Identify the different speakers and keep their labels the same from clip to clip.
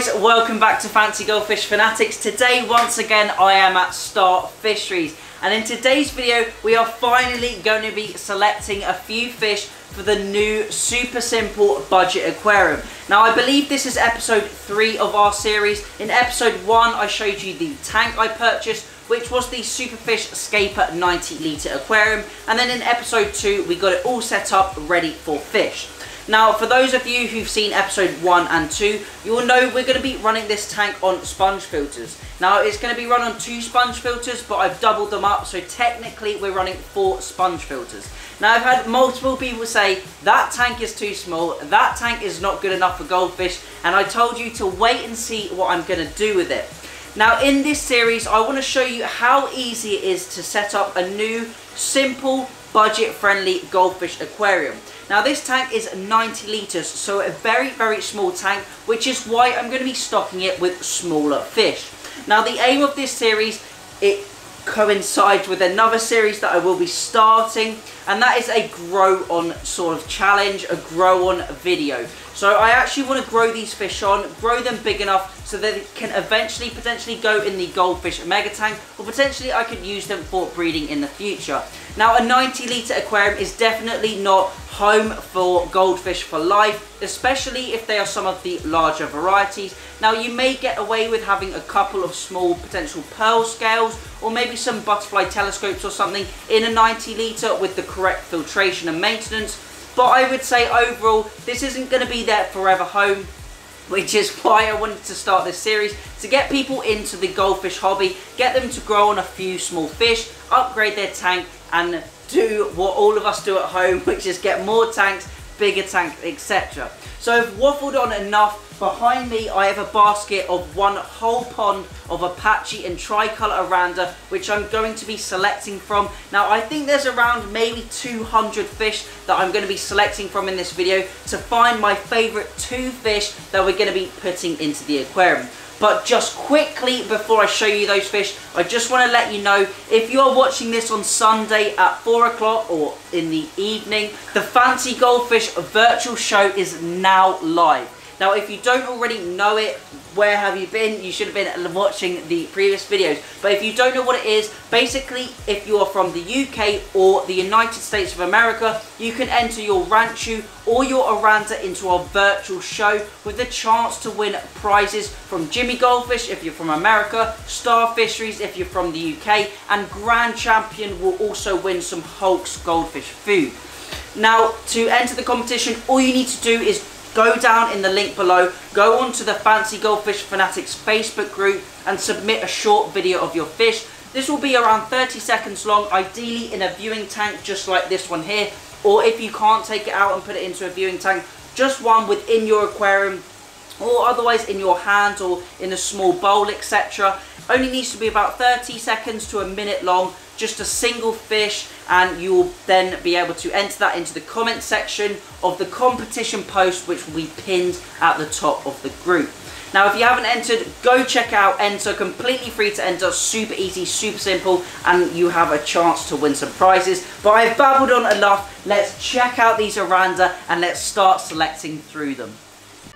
Speaker 1: guys, welcome back to Fancy Goldfish Fanatics. Today, once again, I am at Star Fisheries, and in today's video, we are finally going to be selecting a few fish for the new super simple budget aquarium. Now, I believe this is episode 3 of our series. In episode 1, I showed you the tank I purchased, which was the Superfish Scaper 90-litre aquarium, and then in episode 2, we got it all set up, ready for fish. Now, for those of you who've seen episode 1 and 2, you will know we're going to be running this tank on sponge filters. Now, it's going to be run on 2 sponge filters, but I've doubled them up, so technically we're running 4 sponge filters. Now, I've had multiple people say, that tank is too small, that tank is not good enough for goldfish, and I told you to wait and see what I'm going to do with it. Now, in this series, I want to show you how easy it is to set up a new, simple, budget-friendly goldfish aquarium. Now, this tank is 90 litres, so a very, very small tank, which is why I'm going to be stocking it with smaller fish. Now, the aim of this series, it coincides with another series that I will be starting, and that is a grow on sort of challenge, a grow on video. So I actually want to grow these fish on, grow them big enough so that they can eventually potentially go in the goldfish mega tank, or potentially I could use them for breeding in the future. Now, a 90-litre aquarium is definitely not home for goldfish for life, especially if they are some of the larger varieties. Now, you may get away with having a couple of small potential pearl scales, or maybe some butterfly telescopes or something in a 90-litre with the correct filtration and maintenance. But I would say overall, this isn't going to be their forever home, which is why I wanted to start this series, to get people into the goldfish hobby, get them to grow on a few small fish, upgrade their tank, and do what all of us do at home, which is get more tanks, bigger tanks, etc. So I've waffled on enough. Behind me, I have a basket of one whole pond of Apache and tricolour Oranda, which I'm going to be selecting from. Now, I think there's around maybe 200 fish that I'm going to be selecting from in this video to find my favourite 2 fish that we're going to be putting into the aquarium. But just quickly, before I show you those fish, I just want to let you know, if you are watching this on Sunday at 4 o'clock or in the evening, the Fancy Goldfish virtual show is now live. Now, if you don't already know it, where have you been? You should have been watching the previous videos. But if you don't know what it is, basically, if you are from the UK or the United States of America, you can enter your Ranchu or your Oranda into our virtual show with the chance to win prizes from Jimmy Goldfish if you're from America, Star Fisheries if you're from the UK, and Grand Champion will also win some Hulk's goldfish food. Now, to enter the competition, all you need to do is go down in the link below, go onto the Fancy Goldfish Fanatics Facebook group and submit a short video of your fish. This will be around 30 seconds long, ideally in a viewing tank just like this one here, or if you can't take it out and put it into a viewing tank, just one within your aquarium, or otherwise in your hand or in a small bowl, etc. Only needs to be about 30 seconds to a minute long, just a single fish, and you will then be able to enter that into the comment section of the competition post, which will be pinned at the top of the group. Now, if you haven't entered, go check out Enter, completely free to enter, super easy, super simple, and you have a chance to win some prizes. But I've babbled on enough, let's check out these Oranda and let's start selecting through them.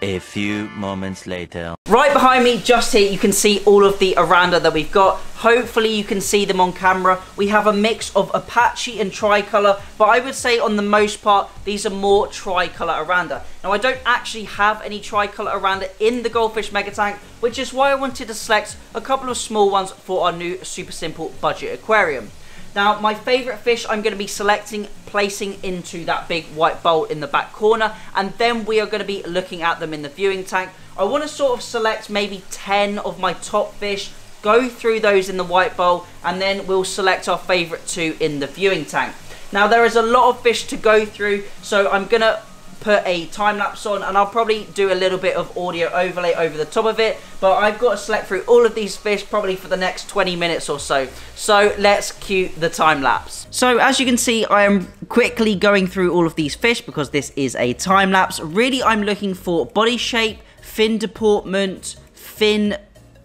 Speaker 2: A few moments later.
Speaker 1: Right behind me, just here, you can see all of the Oranda that we've got. Hopefully you can see them on camera. We have a mix of Apache and tricolour, but I would say on the most part, these are more tricolour Oranda. Now, I don't actually have any tricolour Oranda in the Goldfish Mega Tank, which is why I wanted to select a couple of small ones for our new super simple budget aquarium. Now, my favourite fish I'm going to be selecting, placing into that big white bowl in the back corner, and then we are going to be looking at them in the viewing tank. I want to sort of select maybe 10 of my top fish, go through those in the white bowl, and then we'll select our favourite 2 in the viewing tank. Now, there is a lot of fish to go through, so I'm going to put a time lapse on, and I'll probably do a little bit of audio overlay over the top of it, but I've got to select through all of these fish probably for the next 20 minutes or so. So let's cue the time lapse. So as you can see, I am quickly going through all of these fish because this is a time lapse. Really, I'm looking for body shape, fin deportment, fin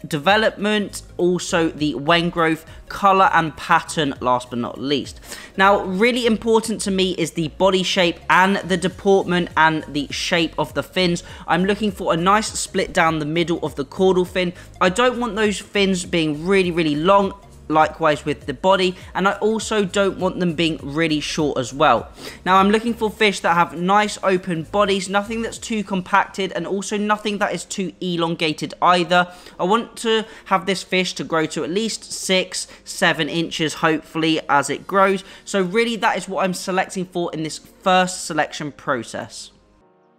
Speaker 1: development, also the wing growth, colour and pattern last but not least. Now, really important to me is the body shape and the deportment and the shape of the fins. I'm looking for a nice split down the middle of the caudal fin. I don't want those fins being really, really long, likewise with the body, and I also don't want them being really short as well. Now, I'm looking for fish that have nice open bodies, nothing that's too compacted, and also nothing that is too elongated either. I want to have this fish to grow to at least 6-7 inches, hopefully, as it grows. So really, that is what I'm selecting for in this first selection process.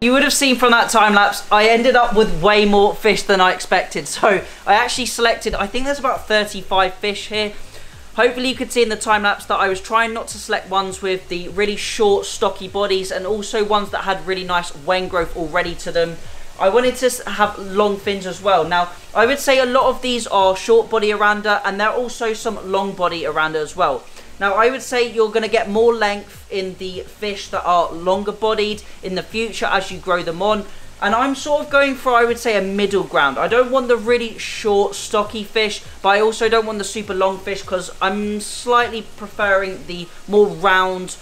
Speaker 1: You would have seen from that time lapse, I ended up with way more fish than I expected. So I actually selected, I think there's about 35 fish here. Hopefully you could see in the time lapse that I was trying not to select ones with the really short, stocky bodies, and also ones that had really nice wen growth already to them. I wanted to have long fins as well. Now, I would say a lot of these are short body Aranda, and there are also some long body Aranda as well. Now, I would say you're going to get more length in the fish that are longer bodied in the future as you grow them on. And I'm sort of going for, I would say, a middle ground. I don't want the really short, stocky fish, but I also don't want the super long fish, because I'm slightly preferring the more round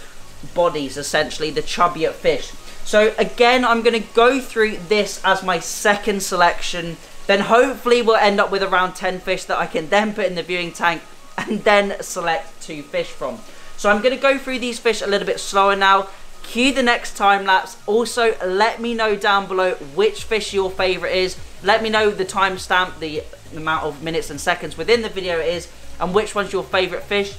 Speaker 1: bodies, essentially, the chubbier fish. So again, I'm going to go through this as my second selection. Then hopefully we'll end up with around 10 fish that I can then put in the viewing tank and then select 2 fish from. So I'm going to go through these fish a little bit slower now. Cue the next time lapse. Also, let me know down below which fish your favorite is. Let me know the timestamp, the amount of minutes and seconds within the video it is, and which one's your favorite fish.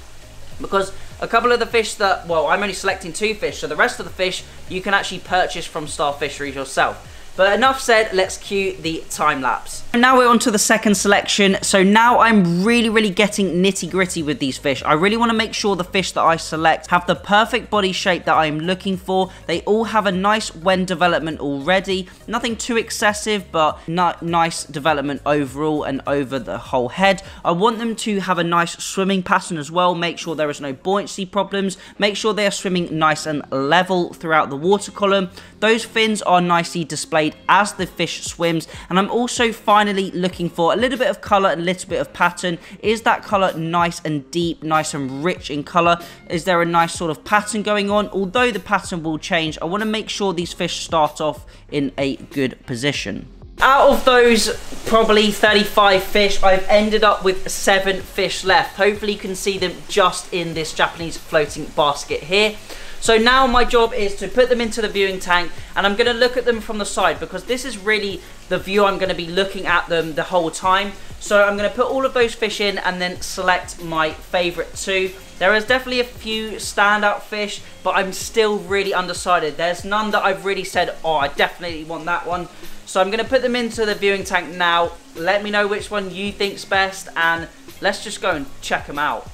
Speaker 1: Because a couple of the fish that, well, I'm only selecting 2 fish, so the rest of the fish you can actually purchase from Star Fisheries yourself. But enough said, let's cue the time lapse. And now we're on to the second selection. So now I'm really getting nitty gritty with these fish. I really want to make sure the fish that I select have the perfect body shape that I'm looking for. They all have a nice wen development already. Nothing too excessive, but nice development overall and over the whole head. I want them to have a nice swimming pattern as well. Make sure there is no buoyancy problems. Make sure they are swimming nice and level throughout the water column. Those fins are nicely displayed as the fish swims, and I'm also finally looking for a little bit of color and a little bit of pattern. Is that color nice and deep, nice and rich in color? Is there a nice sort of pattern going on? Although the pattern will change, I want to make sure these fish start off in a good position. Out of those probably 35 fish, I've ended up with 7 fish left. Hopefully you can see them just in this Japanese floating basket here. So now my job is to put them into the viewing tank, and I'm going to look at them from the side, because this is really the view I'm going to be looking at them the whole time. So I'm going to put all of those fish in and then select my favourite 2. There is definitely a few standout fish, but I'm still really undecided. There's none that I've really said, oh, I definitely want that one. So I'm going to put them into the viewing tank now. Let me know which one you think's best, and let's just go and check them out.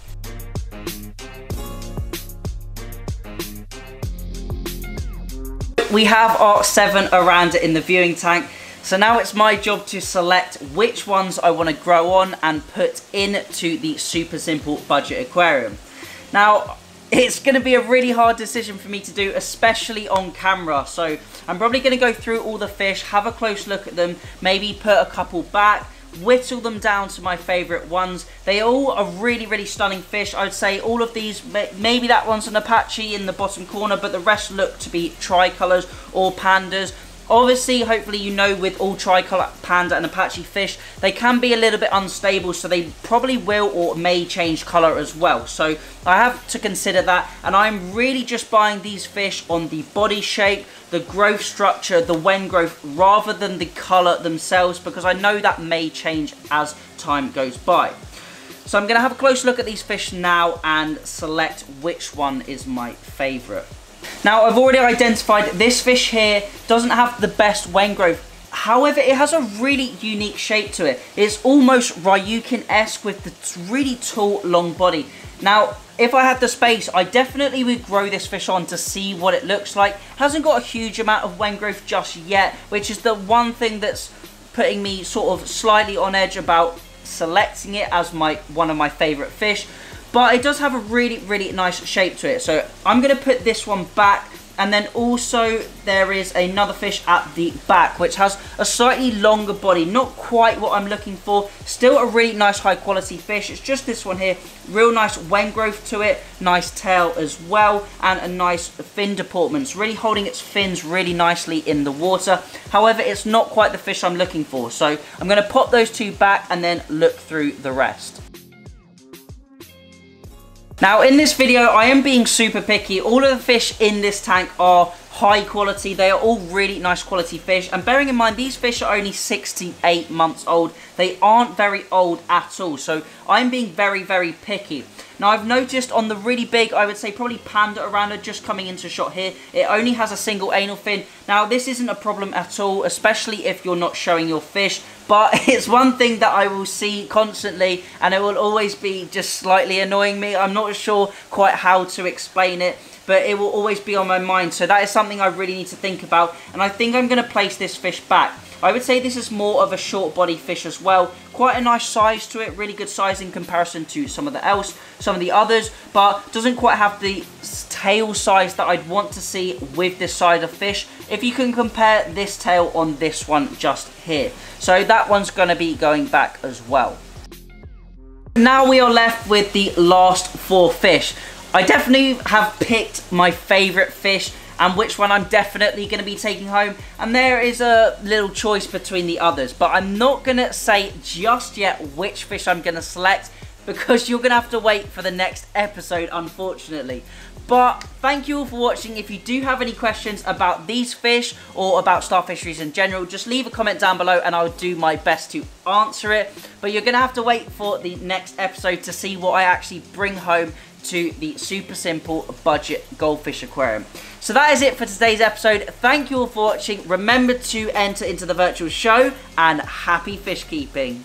Speaker 1: We have our 7 Aranda in the viewing tank, so now it's my job to select which ones I want to grow on and put into the super simple budget aquarium. Now, it's going to be a really hard decision for me to do, especially on camera, so I'm probably going to go through all the fish, have a close look at them, maybe put a couple back, whittle them down to my favourite ones. They all are really stunning fish. I would say all of these, maybe that one's an Apache in the bottom corner, but the rest look to be tricolours or pandas. Obviously, hopefully you know with all tricolour panda and Apache fish, they can be a little bit unstable, so they probably will or may change colour as well. So I have to consider that, and I'm really just buying these fish on the body shape, the growth structure, the wen growth, rather than the colour themselves, because I know that may change as time goes by. So I'm going to have a close look at these fish now and select which one is my favourite. Now, I've already identified this fish here doesn't have the best wen growth. However, it has a really unique shape to it. It's almost Ryukin-esque with the really tall, long body. Now, if I had the space, I definitely would grow this fish on to see what it looks like. Hasn't got a huge amount of wen growth just yet, which is the one thing that's putting me sort of slightly on edge about selecting it as one of my favourite fish. But it does have a really nice shape to it. So I'm going to put this one back And then also there is another fish at the back, which has a slightly longer body. Not quite what I'm looking for. Still a really nice high quality fish. It's just this one here. Real nice wen growth to it. Nice tail as well. And a nice fin deportment. It's really holding its fins really nicely in the water. However, it's not quite the fish I'm looking for. So I'm going to pop those two back and then look through the rest. Now in this video, I am being super picky. All of the fish in this tank are high quality. They are all really nice quality fish. And bearing in mind, these fish are only 6 to 8 months old. They aren't very old at all. So I'm being very, very picky. Now I've noticed on the really big, I would say probably Panda Orana just coming into shot here, it only has a single anal fin. Now this isn't a problem at all, especially if you're not showing your fish, but it's one thing that I will see constantly and it will always be just slightly annoying me. I'm not sure quite how to explain it, but it will always be on my mind. So that is something I really need to think about, and I think I'm going to place this fish back. I would say this is more of a short body fish as well. Quite a nice size to it, really good size in comparison to some of the others, but doesn't quite have the tail size that I'd want to see with this size of fish. If you can compare this tail on this one just here. So that one's going to be going back as well. Now we are left with the last 4 fish. I definitely have picked my favourite fish and which one I'm definitely going to be taking home, and there is a little choice between the others, but I'm not going to say just yet which fish I'm going to select because you're going to have to wait for the next episode, unfortunately. But thank you all for watching. If you do have any questions about these fish or about star fisheries in general, just leave a comment down below and I'll do my best to answer it. But you're going to have to wait for the next episode to see what I actually bring home to the super simple budget goldfish aquarium. So that is it for today's episode. Thank you all for watching. Remember to enter into the virtual show, and happy fish keeping.